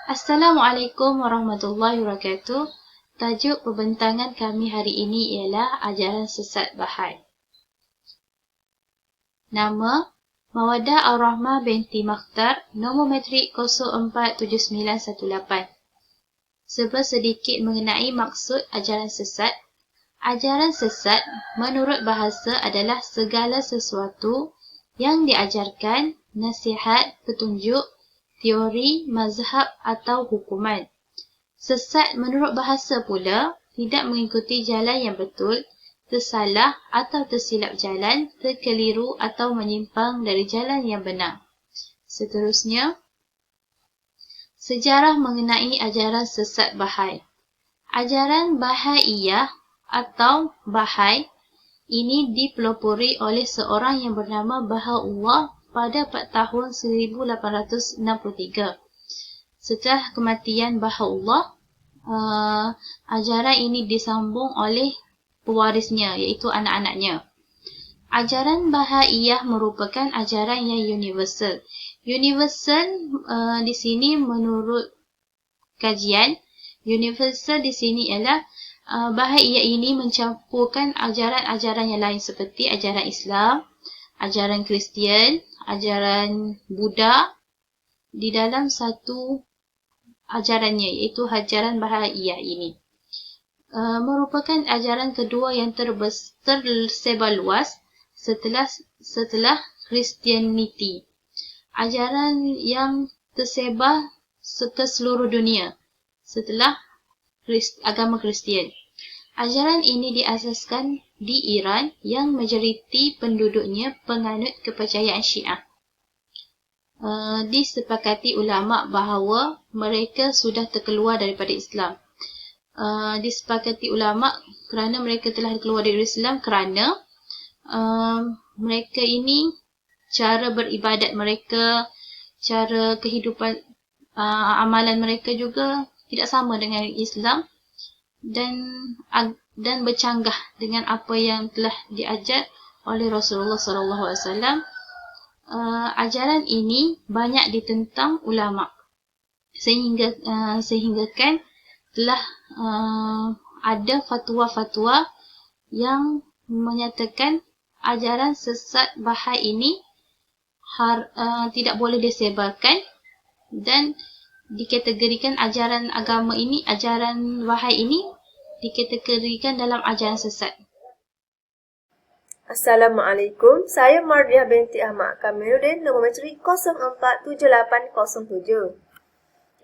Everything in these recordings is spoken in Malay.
Assalamualaikum warahmatullahi wabarakatuh. Tajuk pembentangan kami hari ini ialah ajaran sesat Bahai. Nama Mawadah Ar-Rahmah binti Makhtar, nombor metrik 047918. Sedikit mengenai maksud ajaran sesat. Ajaran sesat menurut bahasa adalah segala sesuatu yang diajarkan, nasihat, petunjuk, teori, mazhab atau hukuman. Sesat menurut bahasa pula tidak mengikuti jalan yang betul, tersalah atau tersilap jalan, terkeliru atau menyimpang dari jalan yang benar. Seterusnya, sejarah mengenai ajaran sesat Bahai. Ajaran Bahaiyah atau Bahai ini dipelopori oleh seorang yang bernama Bahaullah pada tahun 1863. Setelah kematian Bahaullah, ajaran ini disambung oleh pewarisnya, iaitu anak-anaknya. Ajaran Bahaiyah merupakan ajaran yang universal. Universal di sini menurut kajian, universal di sini ialah Bahaiyah ini mencampurkan ajaran-ajaran yang lain seperti ajaran Islam, ajaran Kristian, ajaran Buddha di dalam satu ajarannya, iaitu ajaran Bahaiyah ini. Merupakan ajaran kedua yang tersebar luas setelah Kristianiti. Ajaran yang tersebar ke seluruh dunia setelah agama Kristian. Ajaran ini diasaskan di Iran yang majoriti penduduknya penganut kepercayaan Syiah. Disepakati ulama bahawa mereka sudah terkeluar daripada Islam. Disepakati ulama kerana mereka telah keluar dari Islam kerana mereka ini cara beribadat mereka, cara kehidupan amalan mereka juga tidak sama dengan Islam dan bercanggah dengan apa yang telah diajar oleh Rasulullah SAW. Ajaran ini banyak ditentang ulama sehingga kan telah ada fatwa-fatwa yang menyatakan ajaran sesat Bahai ini tidak boleh disebarkan dan dikategorikan ajaran agama ini, ajaran Bahai ini dikategorikan dalam ajaran sesat. Assalamualaikum, saya Mardiah binti Ahmad Kamiluddin, nombor metrik 047807.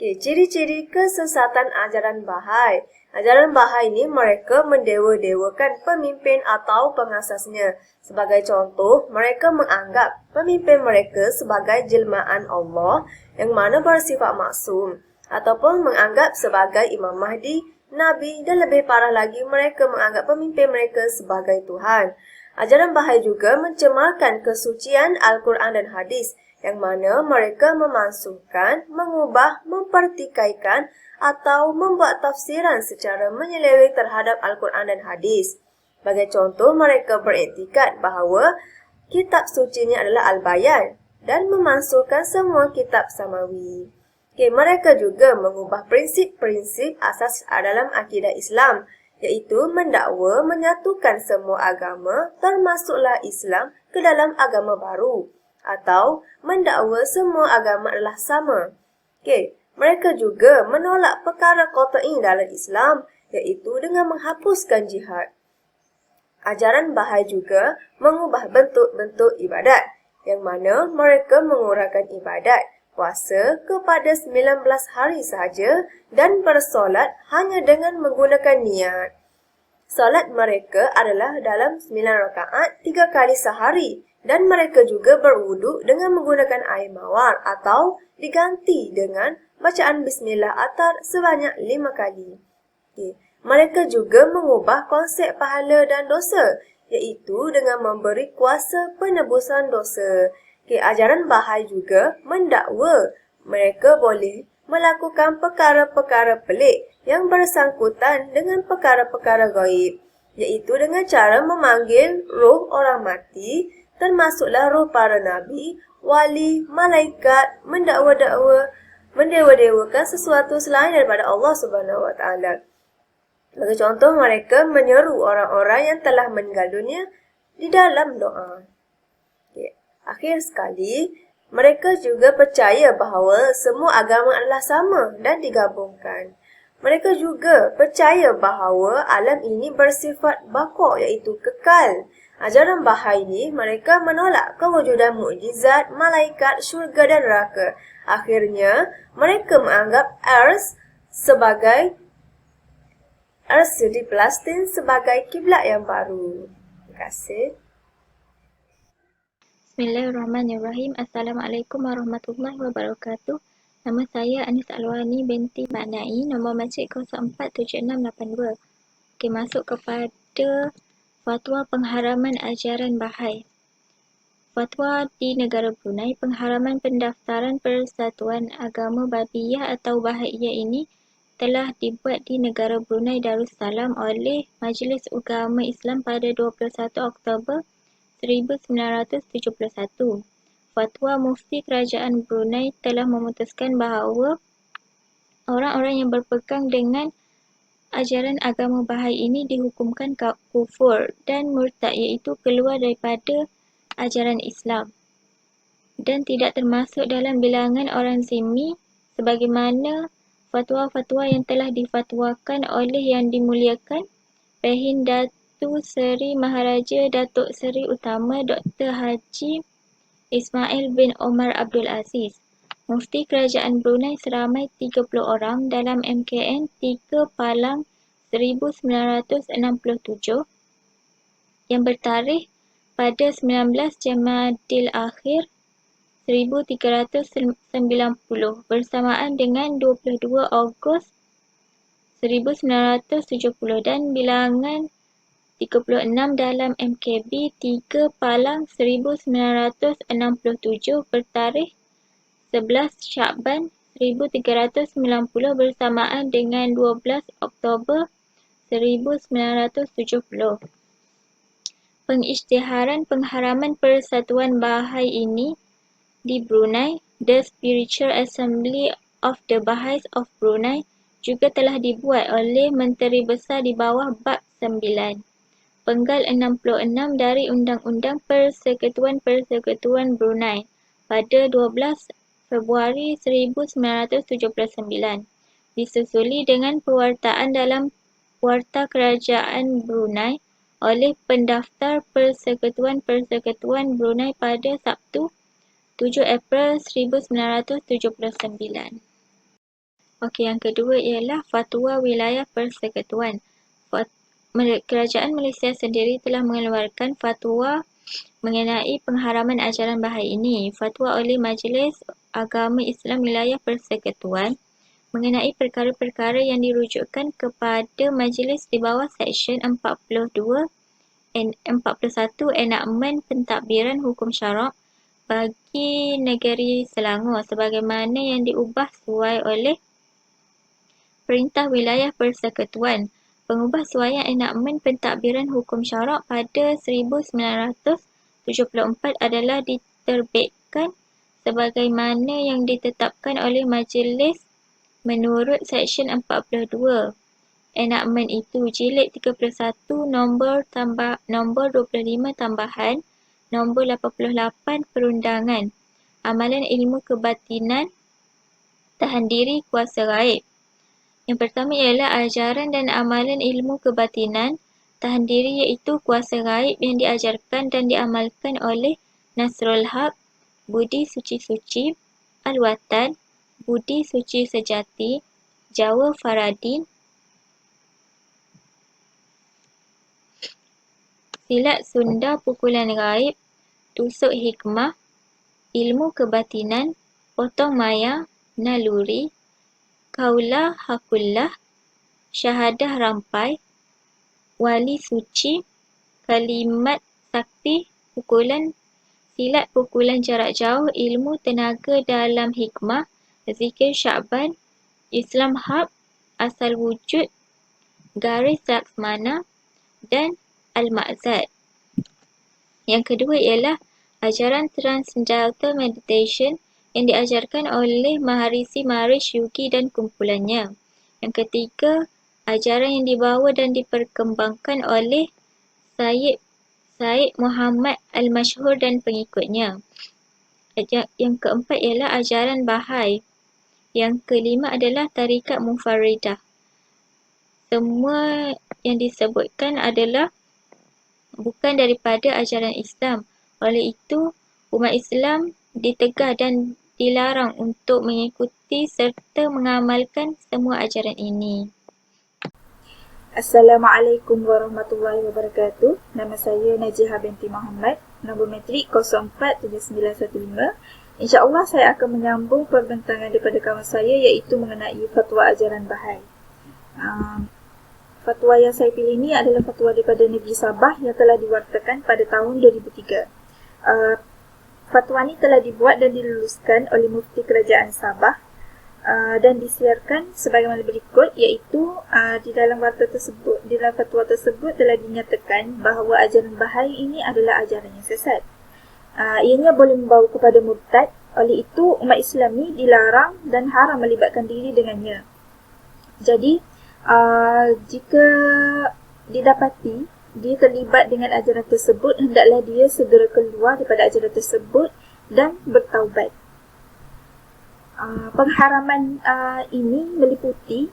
Ciri-ciri kesesatan ajaran Bahai. Ajaran Bahai ini mereka mendewa-dewakan pemimpin atau pengasasnya. Sebagai contoh, mereka menganggap pemimpin mereka sebagai jelmaan Allah yang mana bersifat maksum, ataupun menganggap sebagai Imam Mahdi, Nabi, dan lebih parah lagi mereka menganggap pemimpin mereka sebagai Tuhan. Ajaran Bahai juga mencemarkan kesucian Al-Quran dan Hadis, yang mana mereka memansuhkan, mengubah, mempertikaikan atau membuat tafsiran secara menyeleweng terhadap Al-Quran dan Hadis. Sebagai contoh, mereka beriktikad bahawa kitab sucinya adalah Al-Bayan dan memansuhkan semua kitab samawi. Mereka juga mengubah prinsip-prinsip asas dalam akidah Islam, iaitu mendakwa menyatukan semua agama termasuklah Islam ke dalam agama baru, atau mendakwa semua agama adalah sama. Mereka juga menolak perkara qat'i dalam Islam, iaitu dengan menghapuskan jihad. Ajaran Bahai juga mengubah bentuk-bentuk ibadat, yang mana mereka mengurangkan ibadat puasa kepada 19 hari sahaja dan bersolat hanya dengan menggunakan niat. Solat mereka adalah dalam 9 rakaat 3 kali sehari dan mereka juga berwuduk dengan menggunakan air mawar atau diganti dengan bacaan bismillah atar sebanyak 5 kali. Mereka juga mengubah konsep pahala dan dosa, iaitu dengan memberi kuasa penebusan dosa. Ajaran Bahai juga mendakwa mereka boleh melakukan perkara-perkara pelik yang bersangkutan dengan perkara-perkara gaib, iaitu dengan cara memanggil roh orang mati, termasuklah roh para nabi, wali, malaikat, mendakwa-dakwa mendewa-dewakan sesuatu selain daripada Allah Subhanahu wa taala. Sebagai contoh, mereka menyeru orang-orang yang telah meninggal dunia di dalam doa. Okay. Akhir sekali, mereka juga percaya bahawa semua agama adalah sama dan digabungkan. Mereka juga percaya bahawa alam ini bersifat baqa, iaitu kekal. Ajaran Bahai ini, mereka menolak kewujudan mukjizat, malaikat, syurga dan neraka. Akhirnya, mereka menganggap Ars di Palestin sebagai kiblat yang baru. Terima kasih. Bismillahirrahmanirrahim. Assalamualaikum warahmatullahi wabarakatuh. Nama saya Anis Alwani binti Maknai, nombor masjid 047682. Okey, masuk kepada fatwa pengharaman ajaran Bahai. Fatwa di negara Brunei, pengharaman pendaftaran Persatuan Agama Babiyah atau Bahaiyah ini telah dibuat di negara Brunei Darussalam oleh Majlis Ugama Islam pada 21 Oktober 1971. Fatwa Mufti Kerajaan Brunei telah memutuskan bahawa orang-orang yang berpegang dengan ajaran agama Bahai ini dihukumkan kufur dan murtad, iaitu keluar daripada ajaran Islam dan tidak termasuk dalam bilangan orang zimmi sebagaimana fatwa-fatwa yang telah difatwakan oleh Yang Dimuliakan Pehin Datu Seri Maharaja Datuk Seri Utama Dr. Haji Ismail bin Omar Abdul Aziz. Mufti Kerajaan Brunei seramai 30 orang dalam MKN 3 Palang 1967 yang bertarikh pada 19 Jamadil Akhir 1390 bersamaan dengan 22 Ogos 1970 dan bilangan 36 dalam MKB 3 Palang 1967 bertarikh 11 Syakban 1390 bersamaan dengan 12 Oktober 1970. Pengisytiharan pengharaman Persatuan Bahai ini di Brunei, The Spiritual Assembly of the Bahais of Brunei, juga telah dibuat oleh Menteri Besar di bawah Bab 9, Penggal 66 dari Undang-Undang Persekutuan-Persekutuan Brunei pada 12 Februari 1979, disusuli dengan pewartaan dalam Warta Kerajaan Brunei oleh Pendaftar Persekutuan-Persekutuan Brunei pada Sabtu 7 April 1979. Okey, yang kedua ialah Fatwa Wilayah Persekutuan. Kerajaan Malaysia sendiri telah mengeluarkan fatwa mengenai pengharaman ajaran Bahai ini. Fatwa oleh Majlis Agama Islam Wilayah Persekutuan mengenai perkara-perkara yang dirujukkan kepada majlis di bawah Seksyen 41 Enakmen Pentadbiran Hukum Syarak bagi Negeri Selangor sebagaimana yang diubah suai oleh Perintah Wilayah Persekutuan. Pengubah suaian Enakmen Pentadbiran Hukum Syarak pada 1974 adalah diterbitkan sebagaimana yang ditetapkan oleh majlis menurut Seksyen 42 Enakmen itu, Jilid 31 nombor 25 tambahan nombor 88 Perundangan Amalan Ilmu Kebatinan Tahan Diri Kuasa Gaib. Yang pertama ialah ajaran dan amalan ilmu kebatinan tahan diri, iaitu kuasa gaib yang diajarkan dan diamalkan oleh Nasrul Haq, Budi Suci-Suci, Al-Watan, Budi Suci Sejati, Jawa Faradin, Silat Sunda Pukulan Gaib, Tusuk Hikmah, Ilmu Kebatinan, Potong Maya, Naluri, Kaulah Hakullah, Syahadah Rampai, Wali Suci, Kalimat Sakti, Silat Pukulan Jarak Jauh, Ilmu Tenaga Dalam Hikmah, Zikir Syakban, Islam Haq, Asal Wujud, Garis Laksmana, dan Al-Ma'zad. Yang kedua ialah ajaran Transcendental Meditation yang diajarkan oleh Maharishi Mahesh Yogi dan kumpulannya. Yang ketiga, ajaran yang dibawa dan diperkembangkan oleh Syed Muhammad Al-Masyhur dan pengikutnya. Yang keempat ialah ajaran Bahai. Yang kelima adalah tarikat Mufarridah. Semua yang disebutkan adalah bukan daripada ajaran Islam. Oleh itu, umat Islam ditegah dan dilarang untuk mengikuti serta mengamalkan semua ajaran ini. Assalamualaikum warahmatullahi wabarakatuh. Nama saya Najiha binti Muhammad, nombor matrik 047915. InsyaAllah saya akan menyambung perbincangan daripada kawan saya iaitu mengenai fatwa ajaran Bahai. Fatwa yang saya pilih ini adalah fatwa daripada Negeri Sabah yang telah diwartakan pada tahun 2003. Fatwa ini telah dibuat dan diluluskan oleh Mufti Kerajaan Sabah dan disiarkan sebagaimana berikut, iaitu di dalam fatwa tersebut telah dinyatakan bahawa ajaran Bahai ini adalah ajaran yang sesat. Ianya boleh membawa kepada murtad. Oleh itu, umat Islam ni dilarang dan haram melibatkan diri dengannya. Jadi, jika didapati dia terlibat dengan ajaran tersebut, hendaklah dia segera keluar daripada ajaran tersebut dan bertaubat. Pengharaman ini meliputi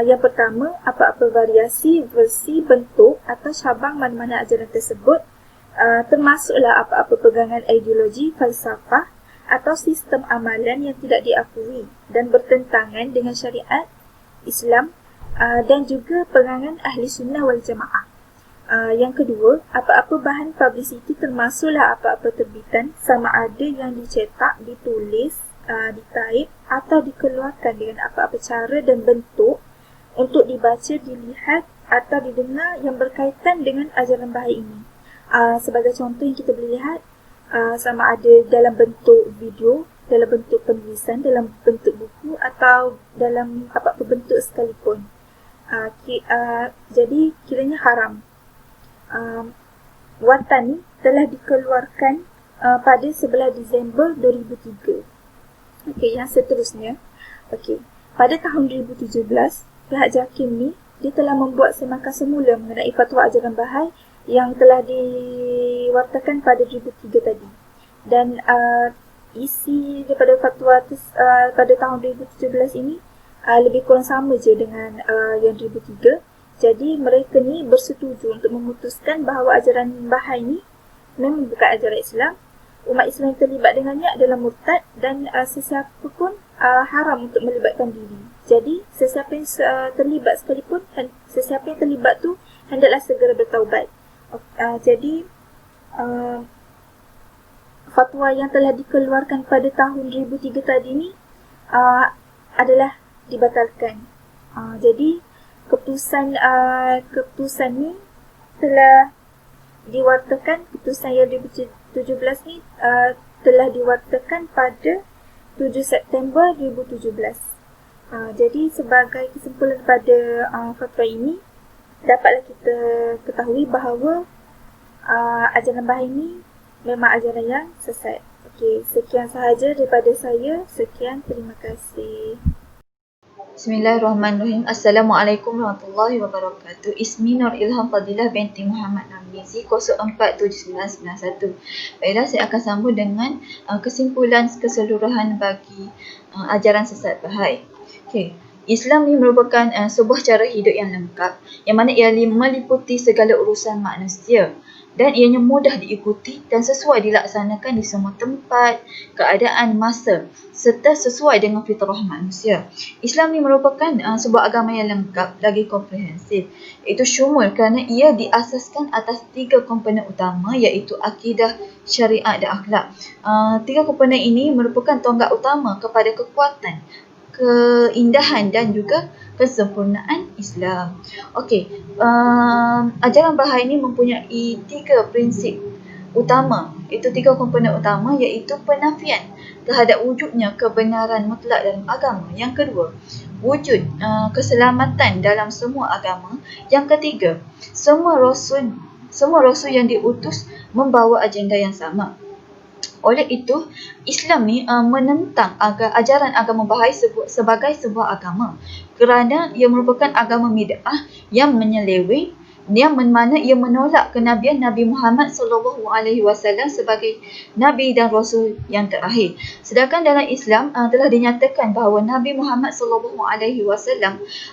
yang pertama, apa-apa variasi, versi, bentuk atau cabang mana-mana ajaran tersebut, termasuklah apa-apa pegangan ideologi, falsafah atau sistem amalan yang tidak diakui dan bertentangan dengan syariat Islam dan juga pegangan ahli sunnah wal jamaah. Yang kedua, apa-apa bahan publicity termasuklah apa-apa terbitan sama ada yang dicetak, ditulis, ditaip atau dikeluarkan dengan apa-apa cara dan bentuk untuk dibaca, dilihat atau didengar yang berkaitan dengan ajaran Bahai ini. Sebagai contoh yang kita boleh lihat, sama ada dalam bentuk video, dalam bentuk penulisan, dalam bentuk buku atau dalam apa-apa bentuk sekalipun. Jadi kiranya haram. Wartan ni telah dikeluarkan pada 11 Disember 2003. Okey, yang seterusnya. Okey, pada tahun 2017, pihak JAKIM ni dia telah membuat semakan semula mengenai fatwa ajaran Bahai yang telah diwartakan pada 2003 tadi. Dan isi daripada fatwa pada tahun 2017 ini lebih kurang sama je dengan yang 2003. Jadi mereka ni bersetuju untuk memutuskan bahawa ajaran Bahai ni memang bukan ajaran Islam. Umat Islam yang terlibat dengannya adalah murtad dan sesiapa pun haram untuk melibatkan diri. Jadi sesiapa yang terlibat sekalipun, sesiapa yang terlibat tu hendaklah segera bertaubat. Jadi fatwa yang telah dikeluarkan pada tahun 2003 tadi ni adalah dibatalkan. Jadi keputusan ni telah diwartakan, keputusan yang 2017 ni telah diwartakan pada 7 September 2017. Jadi sebagai kesimpulan pada fatwa ini, dapatlah kita ketahui bahawa ajaran Bahai ini memang ajaran yang sesat. Okey, sekian sahaja daripada saya. Sekian, terima kasih. Bismillahirrahmanirrahim. Assalamualaikum warahmatullahi wabarakatuh. Ismi Nur Ilham Fadilah binti Muhammad Namizi 047991. Baiklah, saya akan sambung dengan kesimpulan keseluruhan bagi ajaran sesat Bahai. Okey. Islam ni merupakan sebuah cara hidup yang lengkap yang mana ia meliputi segala urusan manusia dan ianya mudah diikuti dan sesuai dilaksanakan di semua tempat, keadaan, masa serta sesuai dengan fitrah manusia. Islam ni merupakan sebuah agama yang lengkap lagi komprehensif, iaitu syumul kerana ia diasaskan atas 3 komponen utama iaitu akidah, syariat dan akhlak. 3 komponen ini merupakan tonggak utama kepada kekuatan, keindahan dan juga kesempurnaan Islam. Okey, ajaran Bahai ini mempunyai 3 prinsip utama, iaitu 3 komponen utama iaitu penafian terhadap wujudnya kebenaran mutlak dalam agama. Yang kedua, wujud keselamatan dalam semua agama. Yang ketiga, semua rasul yang diutus membawa agenda yang sama. Oleh itu, Islam ni menentang ajaran agama Bahai sebagai sebuah agama kerana ia merupakan agama bid'ah yang menyeleweng, yang mana ia menolak kenabian Nabi Muhammad SAW sebagai Nabi dan Rasul yang terakhir. Sedangkan dalam Islam telah dinyatakan bahawa Nabi Muhammad SAW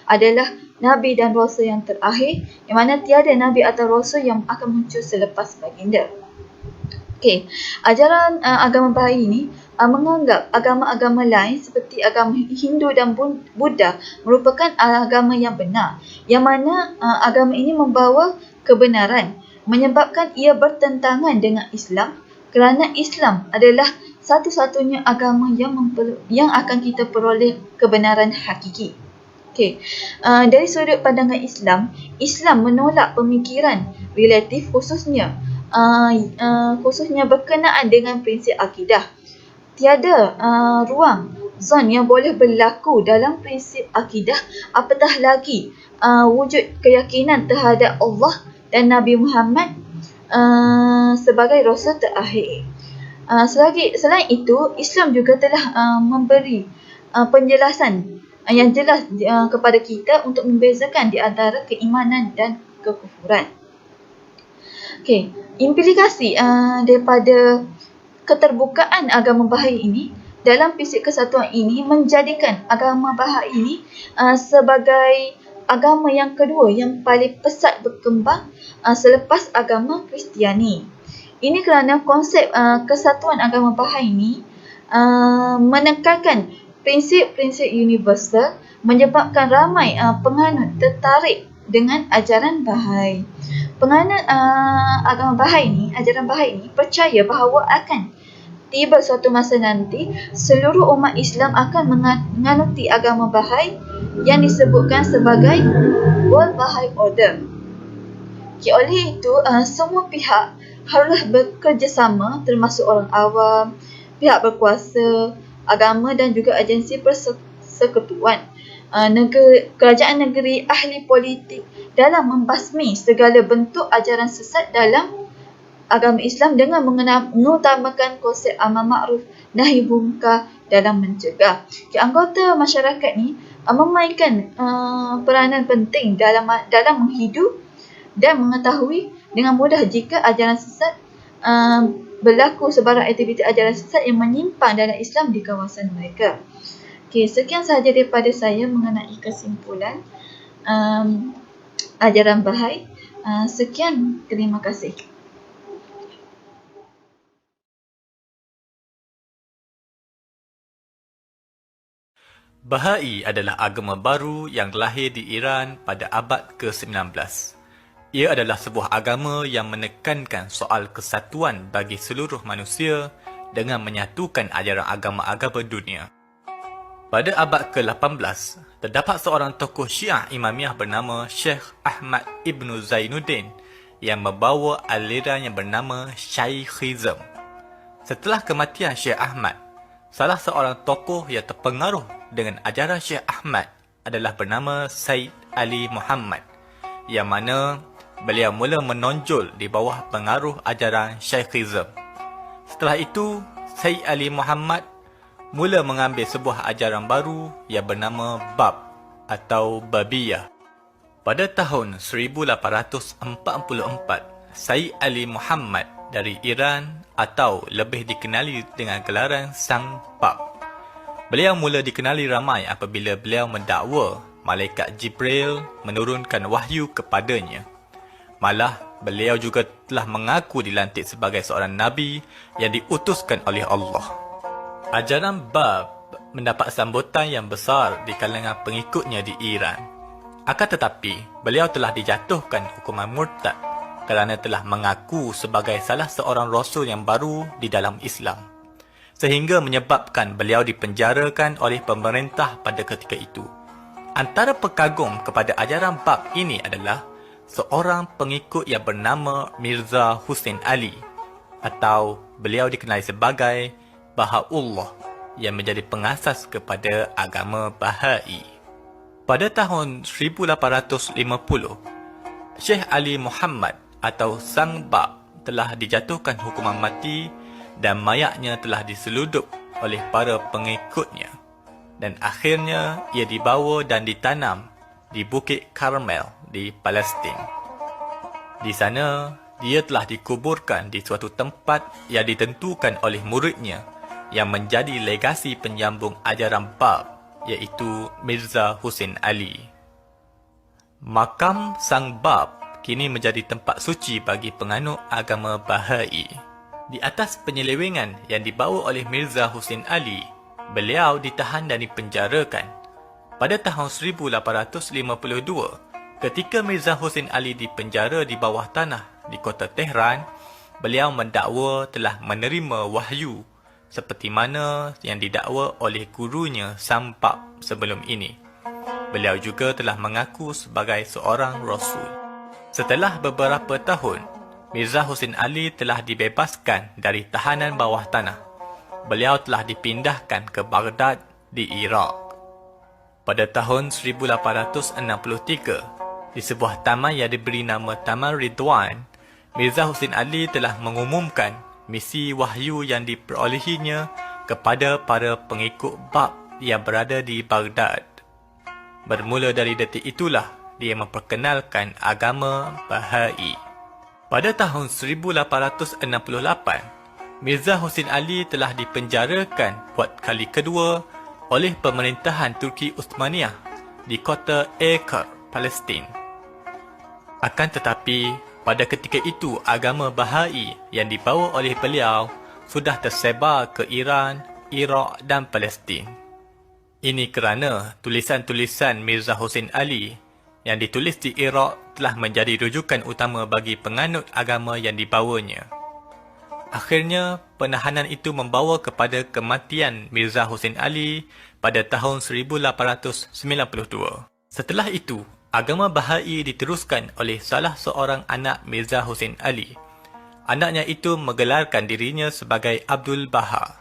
adalah Nabi dan Rasul yang terakhir, yang mana tiada Nabi atau Rasul yang akan muncul selepas baginda. Okey, ajaran agama Bahai ini menganggap agama-agama lain seperti agama Hindu dan Buddha merupakan agama yang benar, yang mana agama ini membawa kebenaran, menyebabkan ia bertentangan dengan Islam kerana Islam adalah satu-satunya agama yang akan kita peroleh kebenaran hakiki. Okey, dari sudut pandangan Islam, Islam menolak pemikiran relatif khususnya berkenaan dengan prinsip akidah. Tiada ruang zon yang boleh berlaku dalam prinsip akidah, apatah lagi wujud keyakinan terhadap Allah dan Nabi Muhammad sebagai Rasul terakhir. Selain itu, Islam juga telah memberi penjelasan yang jelas kepada kita untuk membezakan di antara keimanan dan kekufuran. Okey, implikasi daripada keterbukaan agama Bahai ini dalam prinsip kesatuan ini menjadikan agama Bahai ini sebagai agama yang kedua yang paling pesat berkembang selepas agama Kristiani. Ini kerana konsep kesatuan agama Bahai ini menekankan prinsip-prinsip universal, menyebabkan ramai penganut tertarik dengan ajaran Bahai. Penganut agama Bahai ni, ajaran Bahai ni percaya bahawa akan tiba suatu masa nanti seluruh umat Islam akan menganuti agama Bahai yang disebutkan sebagai World Bahai Order. Okay, oleh itu, semua pihak haruslah bekerjasama, termasuk orang awam, pihak berkuasa, agama dan juga agensi persekutuan, kerajaan negeri, ahli politik dalam membasmi segala bentuk ajaran sesat dalam agama Islam dengan mengutamakan konsep amar ma'ruf nahi munkar dalam mencegah. Anggota masyarakat ni memainkan peranan penting dalam menghidu dan mengetahui dengan mudah jika ajaran sesat berlaku sebarang aktiviti ajaran sesat yang menyimpang dalam Islam di kawasan mereka. Okey, sekian sahaja daripada saya mengenai kesimpulan ajaran Bahai. Sekian, terima kasih. Bahai adalah agama baru yang lahir di Iran pada abad ke-19. Ia adalah sebuah agama yang menekankan soal kesatuan bagi seluruh manusia dengan menyatukan ajaran agama-agama dunia. Pada abad ke-18, terdapat seorang tokoh Syiah Imamiyah bernama Syekh Ahmad Ibn Zainuddin yang membawa aliran yang bernama Syaikhism. Setelah kematian Syekh Ahmad, salah seorang tokoh yang terpengaruh dengan ajaran Syekh Ahmad adalah bernama Said Ali Muhammad, yang mana beliau mula menonjol di bawah pengaruh ajaran Syaikhism. Setelah itu, Said Ali Muhammad mula mengambil sebuah ajaran baru yang bernama Bab atau Babiyah. Pada tahun 1844, Said Ali Muhammad dari Iran atau lebih dikenali dengan gelaran Sang Bab. Beliau mula dikenali ramai apabila beliau mendakwa malaikat Jibril menurunkan wahyu kepadanya. Malah, beliau juga telah mengaku dilantik sebagai seorang Nabi yang diutuskan oleh Allah. Ajaran Bab mendapat sambutan yang besar di kalangan pengikutnya di Iran. Akan tetapi, beliau telah dijatuhkan hukuman murtad kerana telah mengaku sebagai salah seorang Rasul yang baru di dalam Islam, sehingga menyebabkan beliau dipenjarakan oleh pemerintah pada ketika itu. Antara pekagum kepada ajaran Bab ini adalah seorang pengikut yang bernama Mirza Hussein Ali, atau beliau dikenali sebagai Bahaullah, yang menjadi pengasas kepada agama Bahai. Pada tahun 1850, Syekh Ali Muhammad atau Sang Bab telah dijatuhkan hukuman mati dan mayatnya telah diseludup oleh para pengikutnya. Dan akhirnya ia dibawa dan ditanam di Bukit Karmel di Palestin. Di sana, dia telah dikuburkan di suatu tempat yang ditentukan oleh muridnya yang menjadi legasi penyambung ajaran Bab, iaitu Mirza Hussein Ali. Makam Sang Bab kini menjadi tempat suci bagi penganut agama Bahai. Di atas penyelewengan yang dibawa oleh Mirza Hussein Ali, beliau ditahan dan dipenjarakan. Pada tahun 1852, ketika Mirza Hussein Ali dipenjara di bawah tanah di kota Tehran, beliau mendakwa telah menerima wahyu seperti mana yang didakwa oleh gurunya Sang Bab sebelum ini. Beliau juga telah mengaku sebagai seorang Rasul. Setelah beberapa tahun, Mirza Hussein Ali telah dibebaskan dari tahanan bawah tanah. Beliau telah dipindahkan ke Baghdad di Iraq. Pada tahun 1863, di sebuah taman yang diberi nama Taman Ridwan, Mirza Hussein Ali telah mengumumkan misi wahyu yang diperolehinya kepada para pengikut Bab yang berada di Baghdad. Bermula dari detik itulah dia memperkenalkan agama Bahai. Pada tahun 1868, Mirza Hussein Ali telah dipenjarakan buat kali kedua oleh pemerintahan Turki Uthmaniyah di kota Acre, Palestin. Akan tetapi, pada ketika itu agama Bahai yang dibawa oleh beliau sudah tersebar ke Iran, Iraq dan Palestin. Ini kerana tulisan-tulisan Mirza Hussein Ali yang ditulis di Iraq telah menjadi rujukan utama bagi penganut agama yang dibawanya. Akhirnya, penahanan itu membawa kepada kematian Mirza Hussein Ali pada tahun 1892. Setelah itu, agama Bahai diteruskan oleh salah seorang anak Mirza Hussein Ali. Anaknya itu menggelarkan dirinya sebagai Abdul Baha.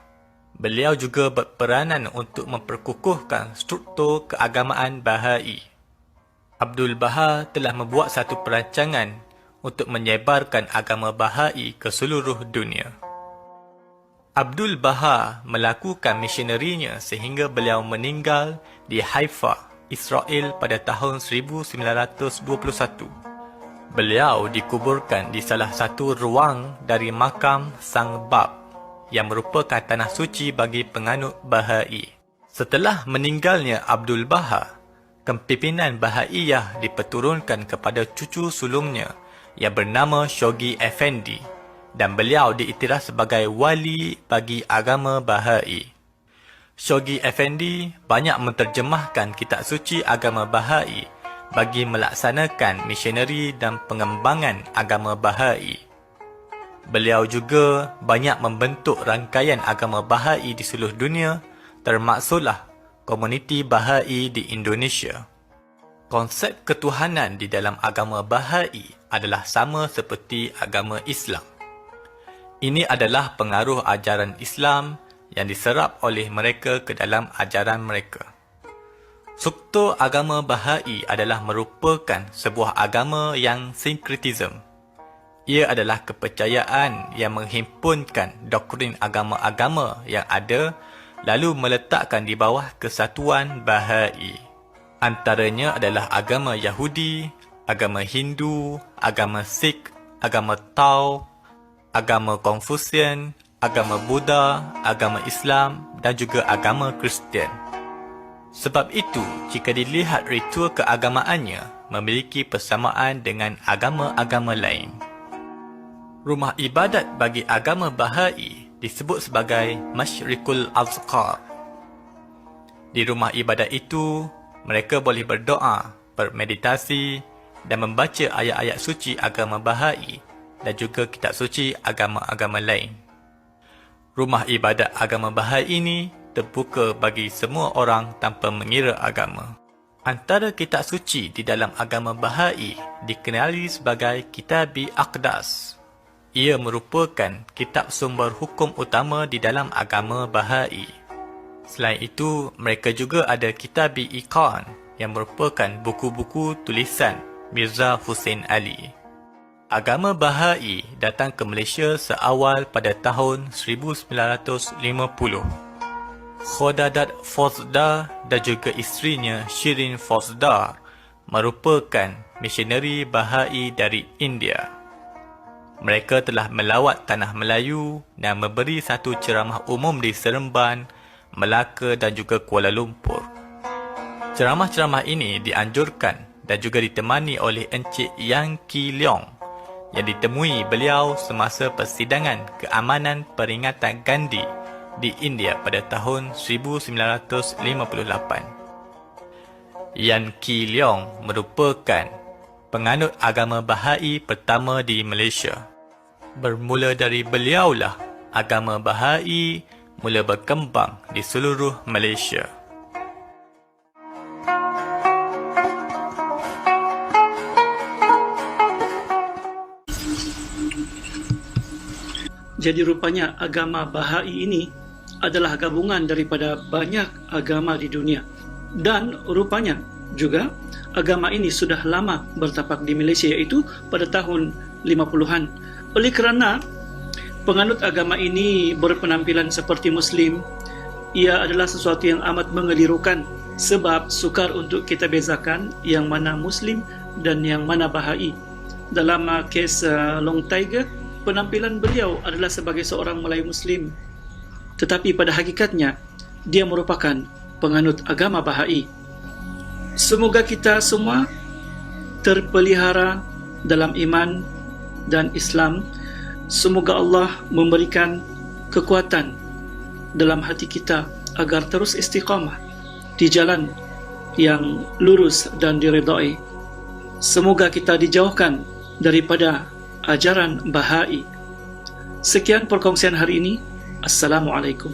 Beliau juga berperanan untuk memperkukuhkan struktur keagamaan Bahai. Abdul Baha telah membuat satu perancangan untuk menyebarkan agama Bahai ke seluruh dunia. Abdul Baha melakukan misionerinya sehingga beliau meninggal di Haifa, Israel pada tahun 1921. Beliau dikuburkan di salah satu ruang dari makam Sang Bab yang merupakan tanah suci bagi penganut Bahai. Setelah meninggalnya Abdul Baha, kepimpinan Bahaiyah diperturunkan kepada cucu sulungnya yang bernama Shoghi Effendi dan beliau diiktiraf sebagai wali bagi agama Bahai. Shoghi Effendi banyak menterjemahkan kitab suci agama Bahai bagi melaksanakan misioneri dan pengembangan agama Bahai. Beliau juga banyak membentuk rangkaian agama Bahai di seluruh dunia, termasuklah komuniti Bahai di Indonesia. Konsep ketuhanan di dalam agama Bahai adalah sama seperti agama Islam. Ini adalah pengaruh ajaran Islam yang diserap oleh mereka ke dalam ajaran mereka. Struktur agama Bahai adalah merupakan sebuah agama yang sinkretism. Ia adalah kepercayaan yang menghimpunkan doktrin agama-agama yang ada lalu meletakkan di bawah kesatuan Bahai. Antaranya adalah agama Yahudi, agama Hindu, agama Sikh, agama Tao, agama Konfusian, agama Buddha, agama Islam dan juga agama Kristian. Sebab itu, jika dilihat ritual keagamaannya memiliki persamaan dengan agama-agama lain. Rumah ibadat bagi agama Bahai disebut sebagai Masyrikul Azkar. Di rumah ibadat itu, mereka boleh berdoa, bermeditasi dan membaca ayat-ayat suci agama Bahai dan juga kitab suci agama-agama lain. Rumah ibadat agama Bahai ini terbuka bagi semua orang tanpa mengira agama. Antara kitab suci di dalam agama Bahai dikenali sebagai Kitab-i Aqdas. Ia merupakan kitab sumber hukum utama di dalam agama Bahai. Selain itu, mereka juga ada Kitab-i Iqan yang merupakan buku-buku tulisan Mirza Hussein Ali. Agama Bahai datang ke Malaysia seawal pada tahun 1950. Khodadat Fozda dan juga isterinya Shirin Fozda merupakan misionari Bahai dari India. Mereka telah melawat tanah Melayu dan memberi satu ceramah umum di Seremban, Melaka dan juga Kuala Lumpur. Ceramah-ceramah ini dianjurkan dan juga ditemani oleh Encik Yang Ki Leong yang ditemui beliau semasa persidangan keamanan peringatan Gandhi di India pada tahun 1958. Yan Ki Leong merupakan penganut agama Bahai pertama di Malaysia. Bermula dari beliaulah agama Bahai mula berkembang di seluruh Malaysia. Jadi rupanya agama Bahai ini adalah gabungan daripada banyak agama di dunia. Dan rupanya juga agama ini sudah lama bertapak di Malaysia, iaitu pada tahun 50-an. Oleh kerana penganut agama ini berpenampilan seperti Muslim, ia adalah sesuatu yang amat mengelirukan sebab sukar untuk kita bezakan yang mana Muslim dan yang mana Bahai. Dalam kes Long Tiger, penampilan beliau adalah sebagai seorang Melayu Muslim, tetapi pada hakikatnya dia merupakan penganut agama Bahai. Semoga kita semua terpelihara dalam iman dan Islam. Semoga Allah memberikan kekuatan dalam hati kita agar terus istiqamah di jalan yang lurus dan diredai. Semoga kita dijauhkan daripada ajaran Bahai. Sekian perkongsian hari ini. Assalamualaikum.